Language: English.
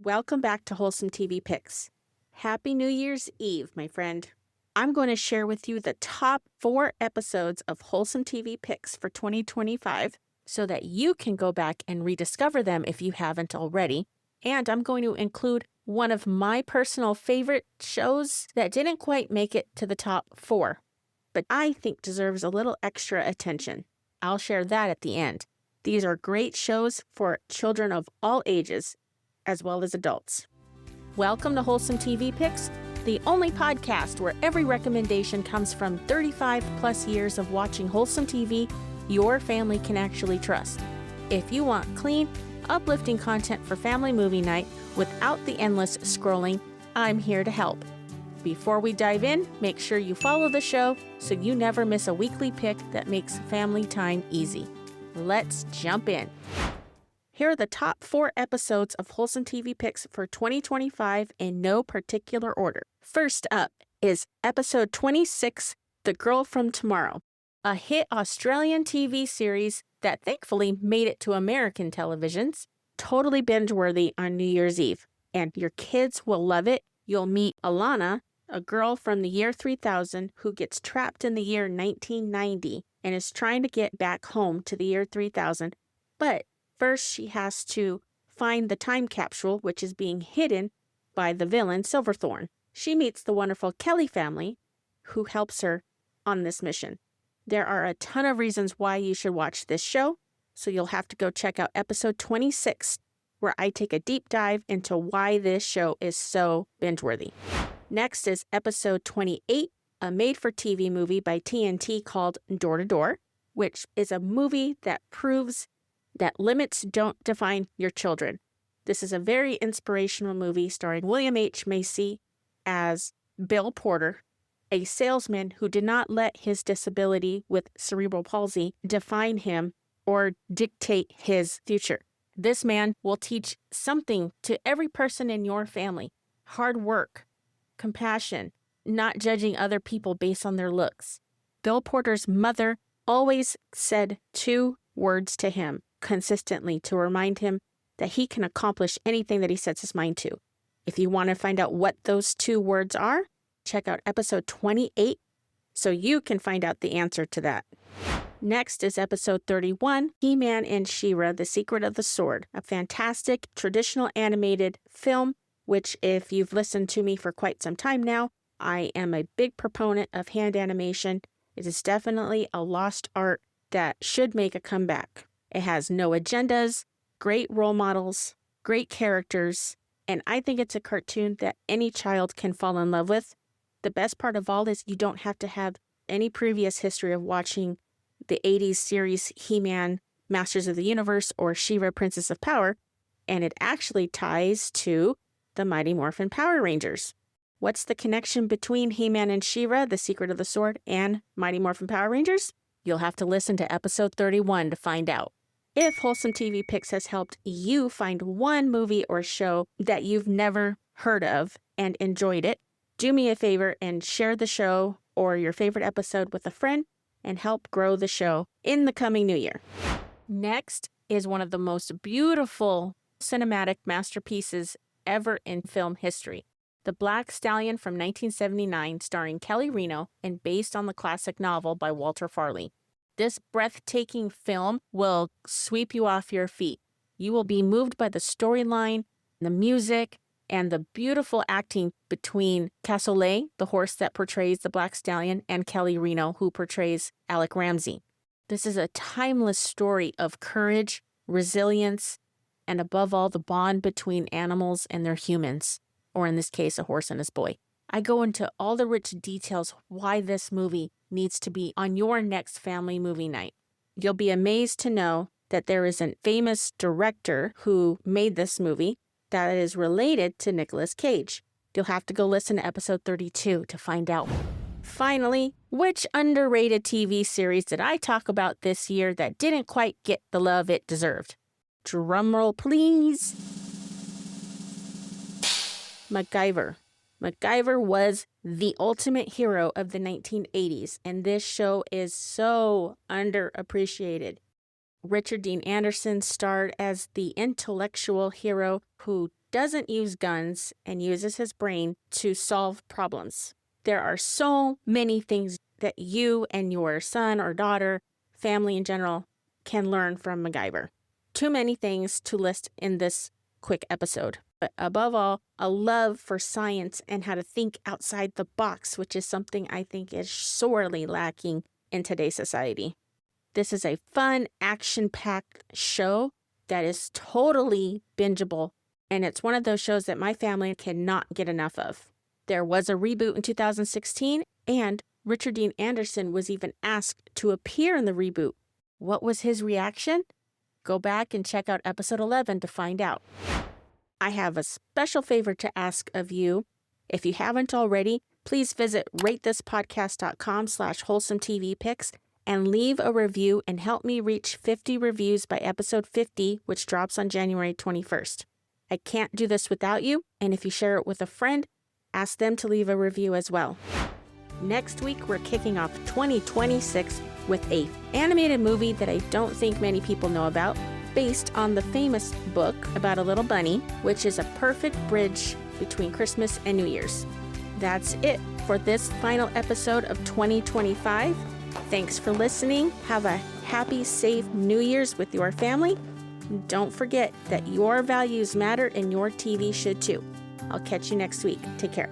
Welcome back to Wholesome TV Picks. Happy New Year's Eve, my friend. I'm going to share with you the top 4 episodes of Wholesome TV Picks for 2025 so that you can go back and rediscover them if you haven't already. And I'm going to include one of my personal favorite shows that didn't quite make it to the top 4, but I think deserves a little extra attention. I'll share that at the end. These are great shows for children of all ages, as well as adults. Welcome to Wholesome TV Picks, the only podcast where every recommendation comes from 35 plus years of watching wholesome TV your family can actually trust. If you want clean, uplifting content for family movie night without the endless scrolling, I'm here to help. Before we dive in, make sure you follow the show so you never miss a weekly pick that makes family time easy. Let's jump in. Here are the top 4 episodes of Wholesome TV Picks for 2025 in no particular order. First up is episode 26, The Girl from Tomorrow, a hit Australian TV series that thankfully made it to American televisions. Totally binge-worthy on New Year's Eve, and your kids will love it. You'll meet Alana, a girl from the year 3000 who gets trapped in the year 1990 and is trying to get back home to the year 3000, but first, she has to find the time capsule, which is being hidden by the villain, Silverthorn. She meets the wonderful Kelly family, who helps her on this mission. There are a ton of reasons why you should watch this show, so you'll have to go check out episode 26, where I take a deep dive into why this show is so binge-worthy. Next is episode 28, a made-for-TV movie by TNT called Door to Door, which is a movie that proves that limits don't define your children. This is a very inspirational movie starring William H. Macy as Bill Porter, a salesman who did not let his disability with cerebral palsy define him or dictate his future. This man will teach something to every person in your family: hard work, compassion, not judging other people based on their looks. Bill Porter's mother always said 2 words to him consistently to remind him that he can accomplish anything that he sets his mind to. If you want to find out what those 2 words are, check out episode 28 so you can find out the answer to that. Next is episode 31, He-Man and She-Ra, The Secret of the Sword, a fantastic traditional animated film, which if you've listened to me for quite some time now, I am a big proponent of hand animation. It is definitely a lost art that should make a comeback. It has no agendas, great role models, great characters, and I think it's a cartoon that any child can fall in love with. The best part of all is you don't have to have any previous history of watching the 80s series He-Man, Masters of the Universe, or She-Ra, Princess of Power, and it actually ties to the Mighty Morphin Power Rangers. What's the connection between He-Man and She-Ra, The Secret of the Sword, and Mighty Morphin Power Rangers? You'll have to listen to episode 31 to find out. If Wholesome TV Picks has helped you find one movie or show that you've never heard of and enjoyed it, do me a favor and share the show or your favorite episode with a friend and help grow the show in the coming new year. Next is one of the most beautiful cinematic masterpieces ever in film history. The Black Stallion from 1979, starring Kelly Reno and based on the classic novel by Walter Farley. This breathtaking film will sweep you off your feet. You will be moved by the storyline, the music, and the beautiful acting between Cassoulet, the horse that portrays the Black Stallion, and Kelly Reno, who portrays Alec Ramsey. This is a timeless story of courage, resilience, and above all, the bond between animals and their humans, or in this case, a horse and his boy. I go into all the rich details why this movie needs to be on your next family movie night. You'll be amazed to know that there is a famous director who made this movie that is related to Nicolas Cage. You'll have to go listen to episode 32 to find out. Finally, which underrated TV series did I talk about this year that didn't quite get the love it deserved? Drumroll, please. MacGyver. MacGyver was the ultimate hero of the 1980s, and this show is so underappreciated. Richard Dean Anderson starred as the intellectual hero who doesn't use guns and uses his brain to solve problems. There are so many things that you and your son or daughter, family in general, can learn from MacGyver. Too many things to list in this quick episode. But above all, a love for science and how to think outside the box, which is something I think is sorely lacking in today's society. This is a fun, action-packed show that is totally bingeable, and it's one of those shows that my family cannot get enough of. There was a reboot in 2016, and Richard Dean Anderson was even asked to appear in the reboot. What was his reaction? Go back and check out episode 11 to find out. I have a special favor to ask of you. If you haven't already, please visit ratethispodcast.com/wholesometvpicks and leave a review and help me reach 50 reviews by episode 50, which drops on January 21st. I can't do this without you, and if you share it with a friend, ask them to leave a review as well. Next week, we're kicking off 2026 with an animated movie that I don't think many people know about, based on the famous book about a little bunny, which is a perfect bridge between Christmas and New Year's. That's it for this final episode of 2025. Thanks for listening. Have a happy, safe New Year's with your family. Don't forget that your values matter and your TV should too. I'll catch you next week. Take care.